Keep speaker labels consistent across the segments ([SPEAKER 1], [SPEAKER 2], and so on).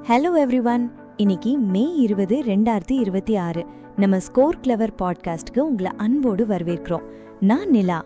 [SPEAKER 1] Hello everyone. இன்னைக்கு மே 20, 2026 நம்ம score clever பாட்காஸ்ட்க்கு உங்களை அன்போடு வரவேற்கிறோம். நான் நிலா.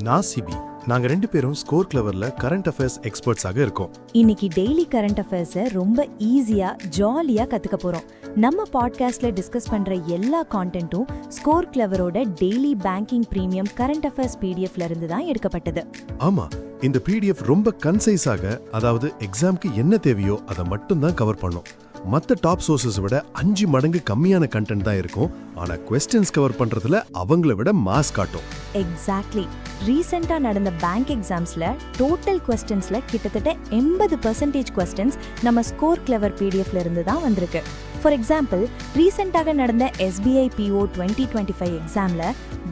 [SPEAKER 2] நான் சிபி. நாங்க ரெண்டு பேரும் ஸ்கோர் கிளவர்ல கரண்ட் அஃபேர்ஸ் எக்ஸ்பர்ட்ஸாக இருக்கோம்.
[SPEAKER 1] இன்னைக்கு டெய்லி கரண்ட் அஃபேர்ஸை ரொம்ப ஈஸியா ஜாலியா கத்துக்க போறோம். நம்ம பாட்காஸ்ட்ல டிஸ்கஸ் பண்ற எல்லா கான்டென்ட்டும் ஸ்கோர் கிளவரோட daily banking premium current affairs பிடிஎஃப்ல இருந்து தான் எடுக்கப்பட்டது.
[SPEAKER 2] ஆமா, இந்த பிடிஎஃப் ரொம்ப கன்சைஸாக, அதாவது எக்ஸாம்க்கு என்ன தேவையோ அதை மட்டும் தான் கவர் பண்ணும். மற்ற டாப் சோர்சஸ் விட 5 மடங்கு கம்மியான கண்டென்ட் தான் இருக்கும். ஆனா கொஸ்டின்ஸ் கவர் பண்றதுல அவங்கள விட மாஸ் காட்டும்.
[SPEAKER 1] எக்ஸாக்ட்லி. ரீசெண்டா நடந்த பேங்க் எக்ஸாம்ஸ்ல டோட்டல் கொஸ்டின்ஸ்ல கிட்டத்தட்ட 80% கொஸ்டின்ஸ் நம்ம ஸ்கோர் கிளவர் பிடிஎஃப்ல இருந்து தான் வந்திருக்கு. ஃபார் எக்ஸாம்பிள், ரீசெண்டாக நடந்த SBI PO 2025 எக்ஸாம்ல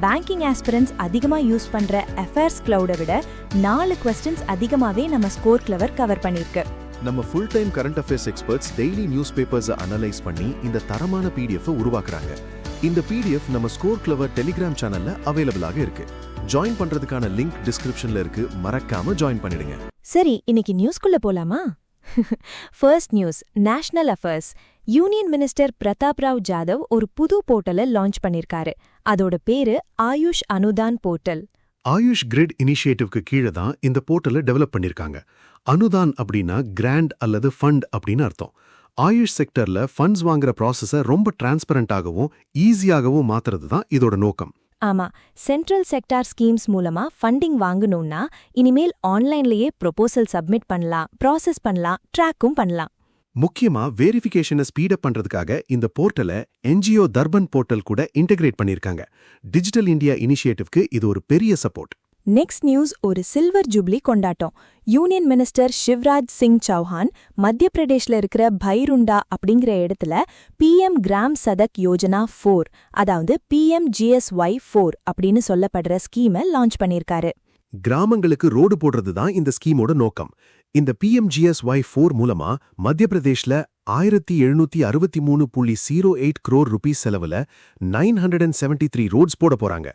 [SPEAKER 1] பேங்கிங் ஆஸ்பிரன்ஸ் அதிகமா யூஸ் பண்ற அஃபேர்ஸ் கிளவுட விட 4 கொஸ்டின்ஸ் அதிகமாவே நம்ம ஸ்கோர் கிளவர் கவர் பண்ணிருக்கு.
[SPEAKER 2] நம்ம full time current affairs experts daily news பேப்பர்ஸை அனலைஸ் பண்ணி இந்த தரமான பிடிஎஃப் உருவாக்குறாங்க. இந்த பிடிஎஃப் நம்ம ஸ்கோர் கிளவர் டெலிகிராம் சேனல்ல அவைலபிளாக இருக்கு. ஜாயின் பண்றதுக்கான லிங்க் டிஸ்கிரிப்ஷன்ல இருக்கு. மறக்காம ஜாயின் பண்ணிடுங்க.
[SPEAKER 1] சரி, இன்னைக்கு நியூஸ்குள்ள போலாமா? First news, national affairs. Union minister Pratap Rao Jadhav ஒரு புது போர்ட்டலை லான்ச் பண்ணிருக்காரு. அதோட பேரு ஆயுஷ் அனுதான் போர்ட்டல்.
[SPEAKER 2] ஆயுஷ் கிரிட் இனிஷியேட்டிவ்க்கு கீழே தான் இந்த போர்ட்டலை டெவலப் பண்ணிருக்காங்க. அனுதான் அப்படின்னா கிராண்ட் அல்லது ஃபண்ட் அப்படின்னு அர்த்தம். ஆயுஷ் செக்டர்ல ஃபண்ட்ஸ் வாங்குற ப்ராசஸை ரொம்ப டிரான்ஸ்பரண்டாகவும் ஈஸியாகவும் மாத்துறது தான் இதோட நோக்கம்.
[SPEAKER 1] ஆமா, சென்ட்ரல் செக்டார் ஸ்கீம்ஸ் மூலமா ஃபண்டிங் வாங்கணும்னா இனிமேல் ஆன்லைன்லயே ப்ரொபோசல் சப்மிட் பண்ணலாம், ப்ராசஸ் பண்ணலாம், ட்ராக்கும் பண்ணலாம்.
[SPEAKER 2] முக்கியமா வெரிஃபிகேஷனை ஸ்பீடப் பண்றதுக்காக இந்த போர்ட்டலை NGO தர்பன் போர்ட்டல் கூட இன்டெகிரேட் பண்ணிருக்காங்க. டிஜிட்டல் இந்தியா இனிஷியேட்டிவ்க்கு இது ஒரு பெரிய சப்போர்ட்.
[SPEAKER 1] நெக்ஸ்ட் நியூஸ், ஒரு சில்வர் ஜூப்ளி கொண்டாட்டம். யூனியன் மினிஸ்டர் சிவராஜ் சிங் சௌஹான் மத்திய பிரதேஷ்ல இருக்கிற பைருண்டா அப்படிங்கிற இடத்துல PM கிராம் சதக் யோஜனா 4, அதாவது PMGSY 4 அப்படின்னு சொல்லப்படுற ஸ்கீமை லான்ச் பண்ணிருக்காரு.
[SPEAKER 2] கிராமங்களுக்கு ரோடு போடுறது தான் இந்த ஸ்கீமோட நோக்கம். இந்த PMGSY 4 மூலமா மத்திய பிரதேஷ்ல 1763.08 crore rupees செலவுல 973 ரோட்ஸ் போட போறாங்க.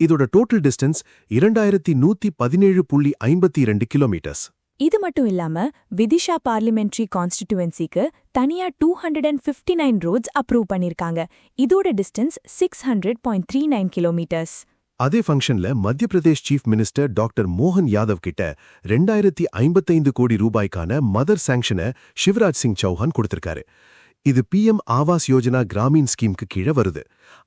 [SPEAKER 2] இதோட டோட்டல் டிஸ்டன்ஸ் 2117.52 கிலோமீட்டர்ஸ்.
[SPEAKER 1] இது மட்டும் இல்லாம விதிஷா பார்லிமெண்ட்ரி கான்ஸ்டிடியூவன்சிக்கு தனியா 259 ரோட்ஸ் அப்ரூவ் பண்ணிருக்காங்க. இதோட டிஸ்டன்ஸ் 600.39 கிலோமீட்டர்ஸ்.
[SPEAKER 2] அதே ஃபங்க்ஷன்ல மத்திய பிரதேஷ் சீஃப் மினிஸ்டர் டாக்டர் மோகன் யாதவ் கிட்ட 2055 கோடி ரூபாய்க்கான மதர் சாங்ஷனை சிவராஜ் சிங் சௌஹான் கொடுத்திருக்காரு. இது PM ஆவாஸ் யோஜனா கிராமீன் ஸ்கீம்க்கு கீழே வருது.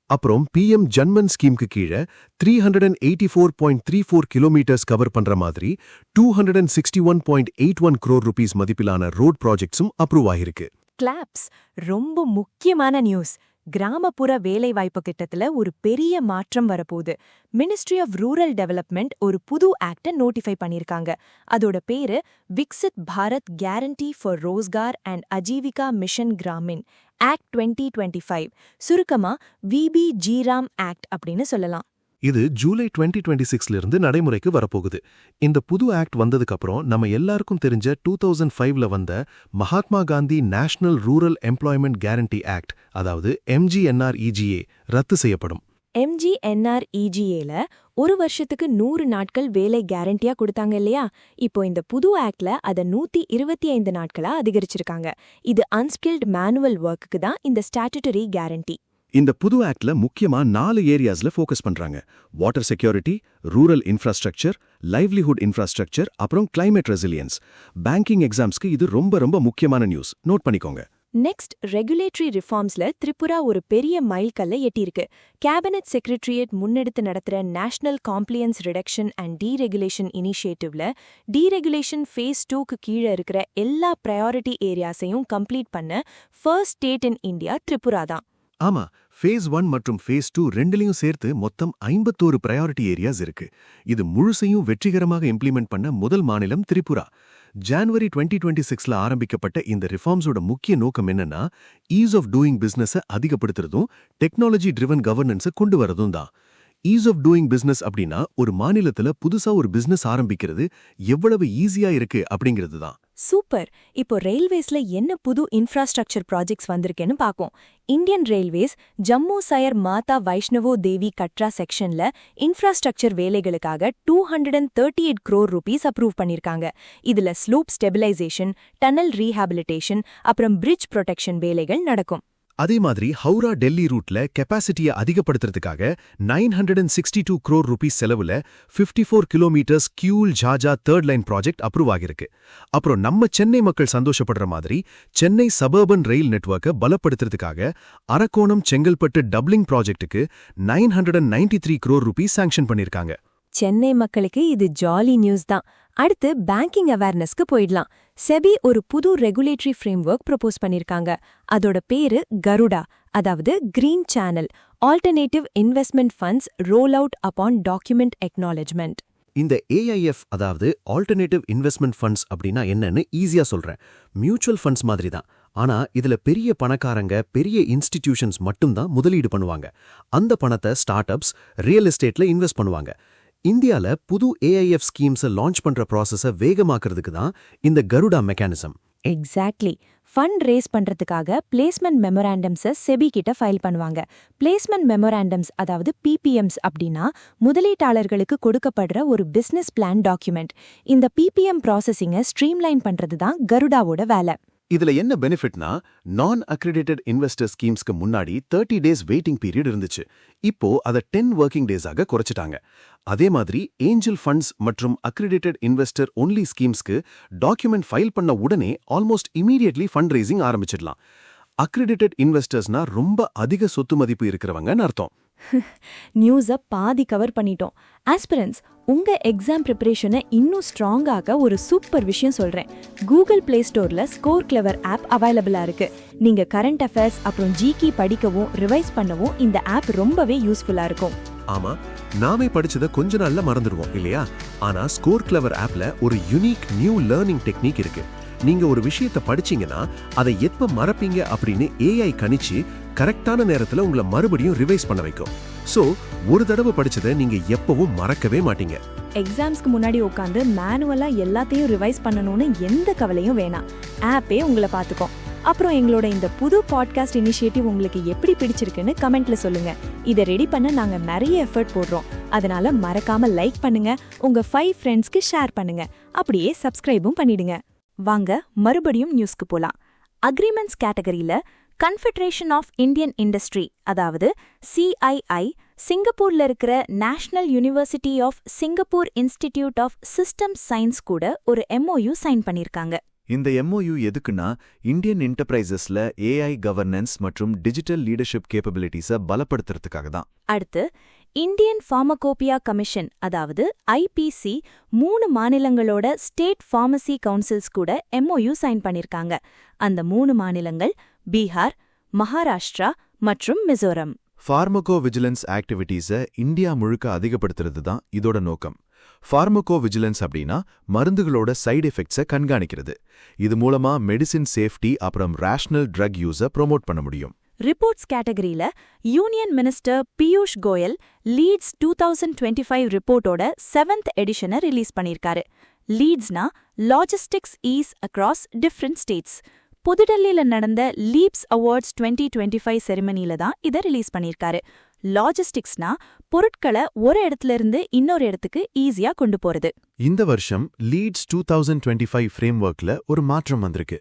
[SPEAKER 2] அப்புறம் PM ஜன்மன் ஸ்கீம்க்கு கீழே 384.34 கிலோமீட்டர்ஸ் கவர் பண்ற மாதிரி 261.81 crore rupees மதிப்பிலான ரோட் ப்ராஜெக்ட்ஸும் அப்ரூவ் ஆகிருக்கு.
[SPEAKER 1] கிளாப்ஸ். ரொம்ப முக்கியமான நியூஸ். கிராமப்புற வேலைவாய்ப்பு திட்டத்துல ஒரு பெரிய மாற்றம் வரப்போகுது. மினிஸ்ட்ரி ஆஃப் ரூரல் டெவலப்மெண்ட் ஒரு புது ஆக்டை நோட்டிஃபை பண்ணிருக்காங்க. அதோட பேரு Viksit Bharat guarantee for Rozgar and Ajeevika mission Gramin act 2025, சுருக்கமா VBGRAM ஆக்ட் அப்படின்னு சொல்லலாம்.
[SPEAKER 2] இது ஜூலை 2026ல இருந்து நடைமுறைக்கு வரப்போகுது. இந்த புது ஆக்ட் வந்ததுக்கு அப்புறம் நம்ம எல்லாருக்கும் தெரிஞ்ச 2005ல வந்த Mahatma Gandhi national rural employment guarantee act, அதாவது MGNREGA ரத்து செய்யப்படும்.
[SPEAKER 1] MGNREGAல ஒரு வருஷத்துக்கு 100 நாட்கள் வேலை கேரண்டியா கொடுத்தாங்க இல்லையா? இப்போ இந்த புது ஆக்ட்ல அதை 125 நாட்களா அதிகரிச்சிருக்காங்க. இது அன்ஸ்கில்ட் மேனுவல் ஒர்க்குக்கு தான் இந்த ஸ்டாட்டுட்டரி கேரண்டி.
[SPEAKER 2] இந்த புது ஆக்ட்ல முக்கியமா 4 ஏரியாஸ்ல ஃபோக்கஸ் பண்றாங்க. Water security, rural infrastructure, livelihood infrastructure, அப்புறம் கிளைமேட் ரெசிலியன்ஸ். பேங்கிங் எக்ஸாம்ஸ்க்கு இது ரொம்ப ரொம்ப முக்கியமான நியூஸ். நோட் பண்ணிக்கோங்க.
[SPEAKER 1] நெக்ஸ்ட், ரெகுலேட்டரி ரிஃபார்ம்ஸ்ல திரிபுரா ஒரு பெரிய மைல்கல்லை எட்டியிருக்கு. கேபினட் செக்ரட்டரியேட் முன்னெடுத்து நடத்துற national காம்ப்ளியன்ஸ் reduction and deregulation இனிஷியேட்டிவ்ல deregulation face 2க்கு கீழே இருக்கிற எல்லா ப்ரையாரிட்டி ஏரியாஸையும் கம்ப்ளீட் பண்ண first state in India Tripura தான்.
[SPEAKER 2] ஆமா, ஃபேஸ் 1 மற்றும் ஃபேஸ் 2 ரெண்டுலையும் சேர்த்து மொத்தம் 51 பிரையாரிட்டி ஏரியாஸ் இருக்கு. இது முழுசையும் வெற்றிகரமாக இம்ப்ளிமெண்ட் பண்ண முதல் மாநிலம் திரிபுரா. ஜனவரி 2026ல ஆரம்பிக்கப்பட்ட இந்த ரிஃபார்ம்ஸோட முக்கிய நோக்கம் என்னன்னா, ஈஸ் ஆஃப் டூயிங் பிசினஸை அதிகப்படுத்துறதும் டெக்னாலஜி ட்ரிவன் கவர்னன்ஸை கொண்டு வரதும் தான். ஈஸ் ஆஃப் டூயிங் பிசினஸ் அப்படின்னா ஒரு மாநிலத்துல புதுசா ஒரு பிசினஸ் ஆரம்பிக்கிறது எவ்வளவு ஈஸியா இருக்கு அப்படிங்கிறது தான்.
[SPEAKER 1] சூப்பர். இப்போ ரயில்வேஸ்ல என்ன புது இன்ஃப்ராஸ்ட்ரக்சர் ப்ராஜெக்ட்ஸ் வந்திருக்கேன்னு பார்ப்போம். இந்தியன் ரயில்வேஸ் ஜம்மு சயர் மாதா வைஷ்ணவோ தேவி கட்ரா செக்ஷன்ல இன்ஃப்ராஸ்ட்ரக்சர் வேலைகளுக்காக 238 crore rupees அப்ரூவ் பண்ணிருக்காங்க. இதுல ஸ்லூப் ஸ்டெபிலைசேஷன், டனல் ரீஹாபிலிட்டேஷன், அப்புறம் பிரிட்ஜ் ப்ரொடெக்ஷன் வேலைகள் நடக்கும்.
[SPEAKER 2] அதே மாதிரி ஹவுரா டெல்லி ரூட்ல கெப்பாசிட்டியை அதிகப்படுத்துறதுக்காக 962 crore rupees செலவுல 54 kilometres Kiul Jhajha third line project approve ஆகிருக்கு. அப்புறம் நம்ம சென்னை மக்கள் சந்தோஷப்படுற மாதிரி சென்னை சபர்பன் ரயில் நெட்வொர்க்கை பலப்படுத்துறதுக்காக அரக்கோணம் செங்கல்பட்டு டப்ளிங் ப்ராஜெக்ட்டுக்கு 993 crore rupees சாங்ஷன் பண்ணிருக்காங்க.
[SPEAKER 1] சென்னை மக்களுக்கு இது ஜாலி நியூஸ் தான். அடுத்து பேங்கிங் அவேர்னஸ்க்கு போயிடலாம். செபி ஒரு புது ரெகுலேட்டரி ஃப்ரேம்வொர்க் ப்ரொபோஸ் பண்ணிருக்காங்க. அதோட பேரு கருடா, அதாவது green channel alternative investment funds roll out upon document acknowledgement.
[SPEAKER 2] இந்த ஏஐஎஃப், அதாவது ஆல்டர்னேட்டிவ் இன்வெஸ்ட்மெண்ட் ஃபண்ட்ஸ் அப்படின்னா என்னன்னு ஈஸியா சொல்றேன். மியூச்சுவல் ஃபண்ட்ஸ் மாதிரி தான். ஆனா இதுல பெரிய பணக்காரங்க, பெரிய இன்ஸ்டிடியூஷன்ஸ் மட்டும்தான் முதலீடு பண்ணுவாங்க. அந்த பணத்தை ஸ்டார்ட் அப்ஸ், ரியல் எஸ்டேட்ல இன்வெஸ்ட் பண்ணுவாங்க. இந்தியால புது ஏஐஎஃப் ஸ்கீம்ஸை லான்ச் பண்ற ப்ராசஸை வேகமாக்குறதுக்கு தான் இந்த Garuda mechanism.
[SPEAKER 1] Exactly. Fund race பண்றதுக்காக பிளேஸ்மெண்ட் மெமோராண்டம்ஸை செபி கிட்ட ஃபைல் பண்ணுவாங்க. பிளேஸ்மெண்ட் மெமோராண்டம்ஸ், அதாவது பிபிஎம்ஸ் அப்படின்னா முதலீட்டாளர்களுக்கு கொடுக்கப்படுற ஒரு பிசினஸ் பிளான் டாக்குமெண்ட். இந்த பிபிஎம் ப்ராசஸிங்கை ஸ்ட்ரீம்லைன் பண்றது தான் கருடாவோட வேலை.
[SPEAKER 2] இதுல என்ன பெனிஃபிட்னா, நான் அக்ரிடேட்டட் இன்வெஸ்டர் ஸ்கீம்ஸ்க்கு முன்னாடி 30 days வெயிட்டிங் பீரியட் இருந்துச்சு. இப்போ அதை 10 working days-ஆக குறைச்சிட்டாங்க. அதே மாதிரி ஏஞ்சல் ஃபண்ட்ஸ் மற்றும் அக்ரிடேட்டட் இன்வெஸ்டர் ஒன்லி ஸ்கீம்ஸ்க்கு டாக்குமெண்ட் ஃபைல் பண்ண உடனே ஆல்மோஸ்ட் இமீடியட்லி ஃபண்ட் ரைசிங் ஆரம்பிச்சிடலாம். அக்ரிடேட்டட் இன்வெஸ்டர்ஸ்னா ரொம்ப அதிக சொத்து மதிப்பு இருக்கிறவங்கன்னு அர்த்தம்.
[SPEAKER 1] நியூஸை பாதி கவர் பண்ணிட்டோம். ஆஸ்பிரன்ஸ், உங்க எக்ஸாம் ப்ரிப்பரேஷனை இன்னும் ஸ்ட்ராங்காக ஒரு சூப்பர் விஷயம் சொல்றேன். கூகுள் பிளே ஸ்டோர்ல ஸ்கோர் கிளவர் ஆப் அவைலபிளா இருக்கு. நீங்க கரண்ட் அஃபேர்ஸ் அப்புறம் ஜிகி படிக்கவும் ரிவைஸ் பண்ணவும் இந்த ஆப் ரொம்பவே யூஸ்ஃபுல்லா இருக்கும்.
[SPEAKER 2] ஆமா, நாமே படிச்சதை கொஞ்ச நாள்ல மறந்துடுவோம் இல்லையா? ஆனா ஸ்கோர் கிளவர் ஆப்ல ஒரு யூனிக் நியூ லேர்னிங் டெக்னிக் இருக்கு. நீங்க ஒரு விஷயத்தை படிச்சீங்கன்னா அதை எப்ப மறப்பீங்க அப்படின்னு ஏஐ கணிச்சு கரெக்டான நேரத்துல உங்களை மறுபடியும் ரிவைஸ் பண்ண வைக்கும். சோ ஒரு தடவை படிச்சதை நீங்க எப்பவும் மறக்கவே மாட்டீங்க.
[SPEAKER 1] எக்ஸாம்ஸ்க்கு முன்னாடி உட்காந்து மேனுவலா எல்லாத்தையும் ரிவைஸ் பண்ணணும்னு எந்த கவலையும் வேணாம். ஆப்பே உங்களை பார்த்துக்கும். அப்புறம் எங்களோட இந்த புது பாட்காஸ்ட் இனிஷியேட்டிவ் உங்களுக்கு எப்படி பிடிச்சிருக்குன்னு கமெண்ட்ல சொல்லுங்க. இதை ரெடி பண்ண நாங்க நிறைய எஃபர்ட் போடுறோம். அதனால மறக்காம லைக் பண்ணுங்க, உங்க 5 ஃப்ரெண்ட்ஸ்க்கு ஷேர் பண்ணுங்க, அப்படியே சப்ஸ்கிரைபும் பண்ணிடுங்க. வாங்க மறுபடியும் நியூஸ்க்கு போலாம். அக்ரிமெண்ட்ஸ் கேட்டகரியில கன்ஃபெடரேஷன் ஆஃப் இந்தியன் இண்டஸ்ட்ரி, அதாவது சிஐஐ, சிங்கப்பூர்ல இருக்கிற national university of Singapore institute of system science கூட ஒரு எம்ஓயு சைன் பண்ணிருக்காங்க.
[SPEAKER 3] இந்த எம்ஓயு எதுக்குன்னா, இந்தியன் என்டர்பிரைசஸ்ல ஏஐ கவர்னன்ஸ் மற்றும் டிஜிட்டல் லீடர்ஷிப் கேப்பபிலிட்டிஸை பலப்படுத்துறதுக்காக தான்.
[SPEAKER 1] அடுத்து இந்தியன் ஃபார்மகோபியா கமிஷன், அதாவது ஐபிசி, 3 மாநிலங்களோட ஸ்டேட் ஃபார்மசி கவுன்சில்ஸ் கூட எம்ஓயு சைன் பண்ணிருக்காங்க. அந்த 3 மாநிலங்கள் பீகார், மகாராஷ்டிரா மற்றும் மிசோரம்.
[SPEAKER 3] ஃபார்மகோ விஜிலன்ஸ் ஆக்டிவிட்டீஸை இந்தியா முழுக்க அதிகப்படுத்துறது தான் இதோட நோக்கம். ஃபார்மகோ விஜிலன்ஸ் அப்படின்னா மருந்துகளோட சைடு எஃபெக்ட்ஸை கண்காணிக்கிறது. இது மூலமா மெடிசின் சேஃப்டி அப்புறம் ரேஷனல் ட்ரக் யூஸை ப்ரொமோட் பண்ண முடியும்.
[SPEAKER 1] ரிப்போர்ட்ஸ் கேட்டகரியில union minister Piyush Goyal LEADS 2025 ரிப்போர்ட்டோட 7th எடிஷனை ரிலீஸ் பண்ணிருக்காரு. லீட்ஸ்னா logistics ease across different states. புதுடெல்லியில நடந்த லீப்ஸ் அவார்ட்ஸ் 2025 செரிமனியில தான் இதை ரிலீஸ் பண்ணிருக்காரு. லாஜிஸ்டிக்ஸ்னா பொருட்களை ஒரு இடத்துல இருந்து இன்னொரு இடத்துக்கு ஈஸியா கொண்டு போறது.
[SPEAKER 3] இந்த வருஷம் லீட்ஸ் 2025 ஃப்ரேம்வொர்க்ல ஒரு மாற்றம் வந்திருக்கு.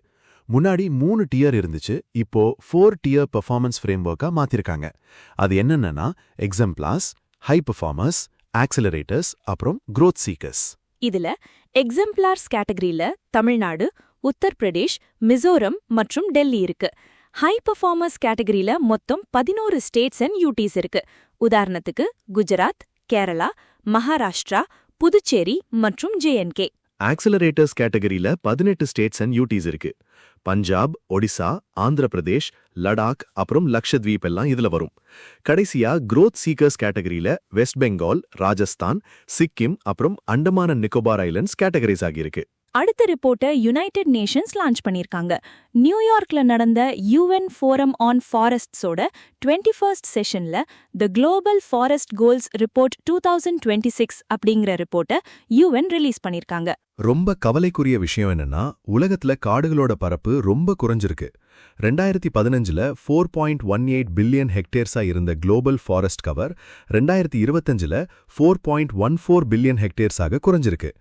[SPEAKER 3] முன்னாடி 3 டியர் இருந்துச்சு, இப்போ 4 டியர் பெர்ஃபார்மன்ஸ் ஃப்ரேம்வொர்க்கா மாத்திருக்காங்க. அது என்னென்னா எக்ஸாம்பிளாஸ், ஹை பெர்ஃபார்மர்ஸ், ஆக்சிலரேட்டர்ஸ் அப்புறம் growth சீக்கர்ஸ்.
[SPEAKER 1] இதுல எக்ஸாம்பிளார்ஸ் கேட்டகரியில தமிழ்நாடு, உத்தரப்பிரதேஷ், மிசோரம் மற்றும் டெல்லி இருக்கு. ஹை பெர்ஃபார்மர்ஸ் கேட்டகரியில மொத்தம் 11 ஸ்டேட்ஸ் அண்ட் யூடிஸ் இருக்கு. உதாரணத்துக்கு குஜராத், கேரளா, மகாராஷ்டிரா, புதுச்சேரி மற்றும் ஜேஎன்கே.
[SPEAKER 2] ஆக்சிலரேட்டர்ஸ் கேட்டகரியில 18 ஸ்டேட்ஸ் அண்ட் யூடிஸ் இருக்கு. பஞ்சாப், ஒடிசா, ஆந்திர பிரதேஷ், லடாக் அப்புறம் லக்ஷத்வீப் எல்லாம் இதுல வரும். கடைசியா growth சீக்கர்ஸ் கேட்டகரியில வெஸ்ட் பெங்கால், ராஜஸ்தான், சிக்கிம் அப்புறம் Andaman and Nicobar islands categorise ஆகியிருக்கு.
[SPEAKER 1] அடுத்த ரிப்போர்ட்டை யுனைடெட் நேஷன்ஸ் லான்ச் பண்ணியிருக்காங்க. நியூயார்க்ல நடந்த UN ஃபோரம் ஆன் ஃபாரஸ்ட்ஸோட 21st செஷன்ல the global forest goals report 2026 அப்படிங்கிற ரிப்போர்ட்டை UN ரிலீஸ் பண்ணியிருக்காங்க.
[SPEAKER 2] ரொம்ப கவலைக்குரிய விஷயம் என்னன்னா, உலகத்துல காடுகளோட பரப்பு ரொம்ப குறைஞ்சிருக்கு. 2015ல 4.18 பில்லியன் ஹெக்டேர்ஸா இருந்த குளோபல் ஃபாரஸ்ட் கவர் 2025ல 4.14 பில்லியன் ஹெக்டேர்ஸாக குறைஞ்சிருக்கு.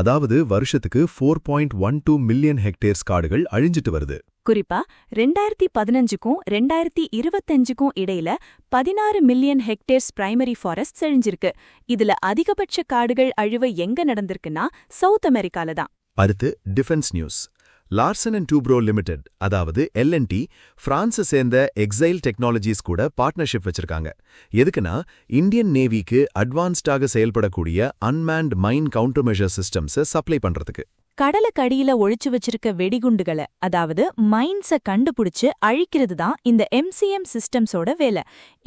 [SPEAKER 2] அதாவது வருஷத்துக்கு 4.12 மில்லியன் ஹெக்டேர்ஸ் காடுகள் அழிஞ்சிட்டு வருது.
[SPEAKER 1] குறிப்பா 2015க்கும் 2025க்கும் இடையில 16 மில்லியன் ஹெக்டேர்ஸ் பிரைமரி ஃபாரஸ்ட் செழிஞ்சிருக்கு. இதுல அதிகபட்ச காடுகள் அழிவு எங்க நடந்திருக்குன்னா சவுத் அமெரிக்கால தான்.
[SPEAKER 3] அடுத்து defence news. Larson and Toubro limited, அதாவது LNT, பிரான்ஸை சேர்ந்த எக்ஸைல் டெக்னாலஜிஸ் கூட பார்ட்னர்ஷிப் வச்சிருக்காங்க. எதுக்குன்னா, இந்தியன் நேவிக்கு அட்வான்ஸ்டாக செயல்படக்கூடிய அன்மேன்ட் மைன் கவுண்டர் மெஷர் சிஸ்டம்ஸை சப்ளை பண்றதுக்கு.
[SPEAKER 1] கடலுக்கடியில ஒழிச்சு வச்சிருக்க வெடிகுண்டுகளை, அதாவது மைன்ஸை கண்டுபிடிச்சு அழிக்கிறது தான் இந்த MCM சிஸ்டம்ஸோட வேலை.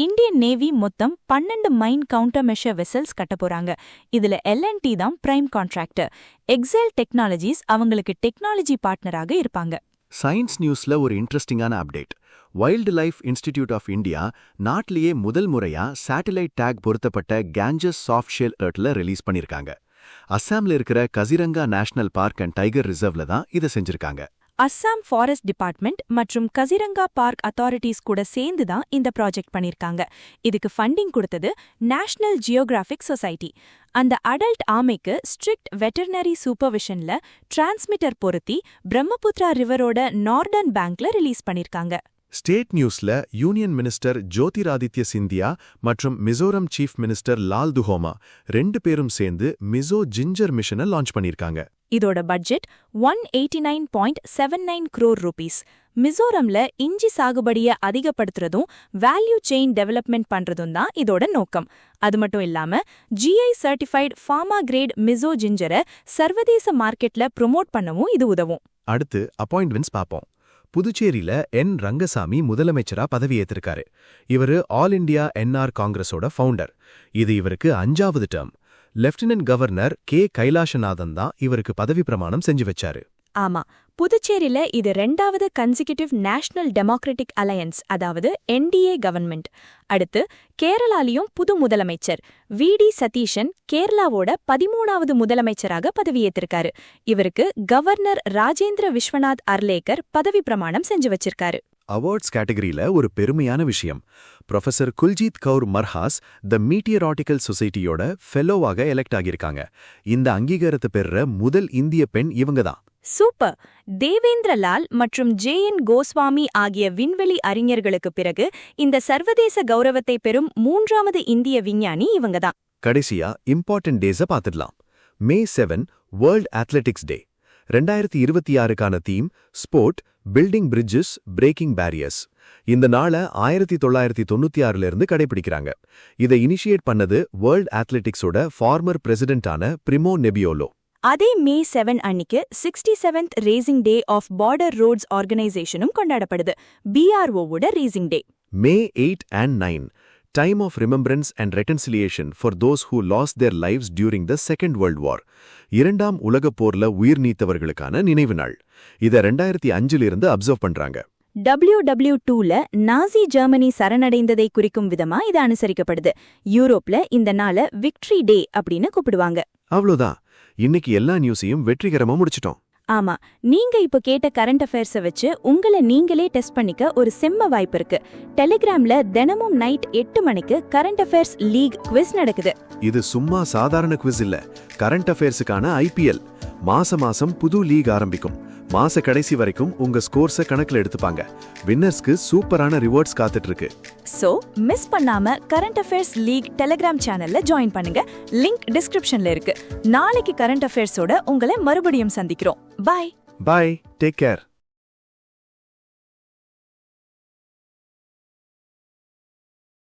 [SPEAKER 1] இந்தியன் நேவி மொத்தம் 12 மைன் கவுண்டர் மெஷர் வெசல்ஸ் கட்ட போறாங்க. இதுல LNT தான் பிரைம் கான்ட்ராக்டர். எக்ஸைல் டெக்னாலஜிஸ் அவங்களுக்கு டெக்னாலஜி பார்ட்னராக இருப்பாங்க.
[SPEAKER 2] சயின்ஸ் நியூஸ்ல ஒரு இன்ட்ரெஸ்டிங்கான update. Wildlife institute of India நாட்டிலேயே முதல் முறையா சேட்டலைட் டேக் பொருத்தப்பட்ட கேஞ்சஸ் சாஃப்ட் ஷெல் எர்த்ல ரிலீஸ் பண்ணிருக்காங்க. அஸ்ஸாம்ல இருக்கிற Kaziranga national park and tiger ரிசர்வ்ல தான் இதை செஞ்சிருக்காங்க.
[SPEAKER 1] அஸ்ஸாம் ஃபாரஸ்ட் டிபார்ட்மெண்ட் மற்றும் கசிரங்கா பார்க் அத்தாரிட்டிஸ் கூட சேர்ந்து தான் இந்த ப்ராஜெக்ட் பண்ணிருக்காங்க. இதுக்கு ஃபண்டிங் கொடுத்தது நேஷனல் ஜியோகிராஃபிக் சொசைட்டி. அந்த அடல்ட் ஆமைக்கு ஸ்ட்ரிக்ட் வெட்டர்னரி சூப்பர்விஷன்ல டிரான்ஸ்மிட்டர் பொருத்தி பிரம்மபுத்திரா ரிவரோட நார்தர்ன் பேங்க்ல ரிலீஸ் பண்ணிருக்காங்க.
[SPEAKER 3] ஸ்டேட் நியூஸ்ல யூனியன் மினிஸ்டர் ஜோதிராதித்ய சிந்தியா மற்றும் மிசோரம் சீஃப் மினிஸ்டர் லால் துஹோமா 2 பேரும் சேர்ந்து மிசோ ஜிஞ்சர் மிஷனை லான்ச் பண்ணிருக்காங்க.
[SPEAKER 1] இதோட பட்ஜெட் 189.79 crore rupees. மிசோரம்ல இஞ்சி சாகுபடியை அதிகப்படுத்துறதும் வேல்யூ செயின் டெவலப்மெண்ட் பண்றதும் தான் இதோட நோக்கம். அது மட்டும் இல்லாம GI certified pharma grade Mizo ஜிஞ்சரை சர்வதேச மார்க்கெட்ல ப்ரொமோட் பண்ணவும் இது உதவும்.
[SPEAKER 3] அடுத்து அப்பாயின்ட்மெண்ட்ஸ் பார்ப்போம். புதுச்சேரியில N. ரங்கசாமி முதலமைச்சரா பதவியேற்றிருக்காரு. இவரு ஆல் இண்டியா NR காங்கிரஸோட ஃபவுண்டர். இது இவருக்கு 5வது term. Lieutenant governor K. Kailasanathan தான் இவருக்கு பதவி பிரமாணம் செஞ்சு வச்சாரு.
[SPEAKER 1] ஆமா, புதுச்சேரியில இது 2வது கன்சிக்யூட்டிவ் நேஷனல் டெமோக்ராட்டிக் அலையன்ஸ், அதாவது NDA கவர்மெண்ட். அடுத்து கேரளாலையும் புது முதலமைச்சர் VD சதீஷன் கேரளாவோட 13வது முதலமைச்சராக பதவியேற்றிருக்காரு. இவருக்கு கவர்னர் ராஜேந்திர விஸ்வநாத் அர்லேக்கர் பதவி பிரமாணம் செஞ்சு வச்சிருக்காரு.
[SPEAKER 3] அவார்ட்ஸ் கேட்டகரியில ஒரு பெருமையான விஷயம். ப்ரொஃபசர் குல்ஜீத் கவுர் மர்ஹாஸ் த மீட்டியராட்டிக்கல் சொசைட்டியோட ஃபெலோவாக எலெக்ட் ஆகியிருக்காங்க. இந்த அங்கீகாரத்தை பெறுற முதல் இந்திய பெண் இவங்க தான்.
[SPEAKER 1] சூப்பர்! தேவேந்திர லால் மற்றும் JN கோஸ்வாமி ஆகிய விண்வெளி அறிஞர்களுக்கு பிறகு இந்த சர்வதேச கௌரவத்தை பெறும் 3வது இந்திய விஞ்ஞானி இவங்க தான்.
[SPEAKER 3] கடைசியா இம்பார்ட்டன்ட் டேஸை பார்த்துடலாம். May 7 world athletics day. 2026க்கான theme sport, building bridges, breaking barriers. இந்த நாளை 1996ல இருந்து கடைபிடிக்கிறாங்க. இதை இனிஷியேட் பண்ணது வேர்ல்ட் அத்லெட்டிக்ஸோட ஃபார்மர் பிரசிடென்டான பிரிமோ நெபியோலோ.
[SPEAKER 1] அதே May 7 அன்னிக்கு 67th racing day of border roads ஆர்கனைசேஷனும் கொண்டாடப்படுது. BROவோட racing day.
[SPEAKER 3] May 8 and 9 time of remembrance and reconciliation for those who lost their lives during the second world war. 2ஆம் உலகப் போர்ல உயிர் நீத்தவர்களுக்கான நினைவு நாள். இதை 2005ல இருந்து அப்சர்வ் பண்றாங்க.
[SPEAKER 1] WW2ல நாசி ஜெர்மனி சரணடைந்ததை குறிக்கும் விதமா இது அனுசரிக்கப்படுது. யூரோப்ல இந்த நாளை விக்டரி டே அப்படின்னு கூப்பிடுவாங்க.
[SPEAKER 3] அவ்வளோதான். இன்னைக்கு எல்லா நியூஸையும் வெற்றிகரமா முடிச்சிட்டோம்.
[SPEAKER 1] ஆமா, நீங்க இப்ப கேட்ட கரண்ட் அஃபேர்ஸை வச்சு உங்களை நீங்களே டெஸ்ட் பண்ணிக்க ஒரு செம்ம வாய்ப்பு இருக்கு. டெலிகிராம்ல தினமும் நைட் 8 மணிக்கு கரண்ட் அஃபேர்ஸ் லீக் குவிஸ் நடக்குது.
[SPEAKER 3] இது சும்மா சாதாரண குவிஸ் இல்ல, கரண்ட் அஃபேர்ஸுக்கான IPL. மாசம் புது லீக் ஆரம்பிக்கும். மாச கடைசி வரைக்கும் உங்க ஸ்கோர்ஸை கணக்குல எடுத்துப்பாங்க. வின்னர்ஸ்க்கு சூப்பரான ரிவார்ட்ஸ் காத்துட்டு இருக்கு.
[SPEAKER 1] சோ மிஸ் பண்ணாம கரண்ட் அஃபேர்ஸ் லீக் டெலிகிராம் சேனல்ல ஜாயின் பண்ணுங்க. லிங்க் டிஸ்கிரிப்ஷன்ல இருக்கு. நாளைக்கு கரண்ட் அஃபேர்ஸோட உங்களை மறுபடியும் சந்திக்கிறோம். பாய்.
[SPEAKER 3] பாய். Take care.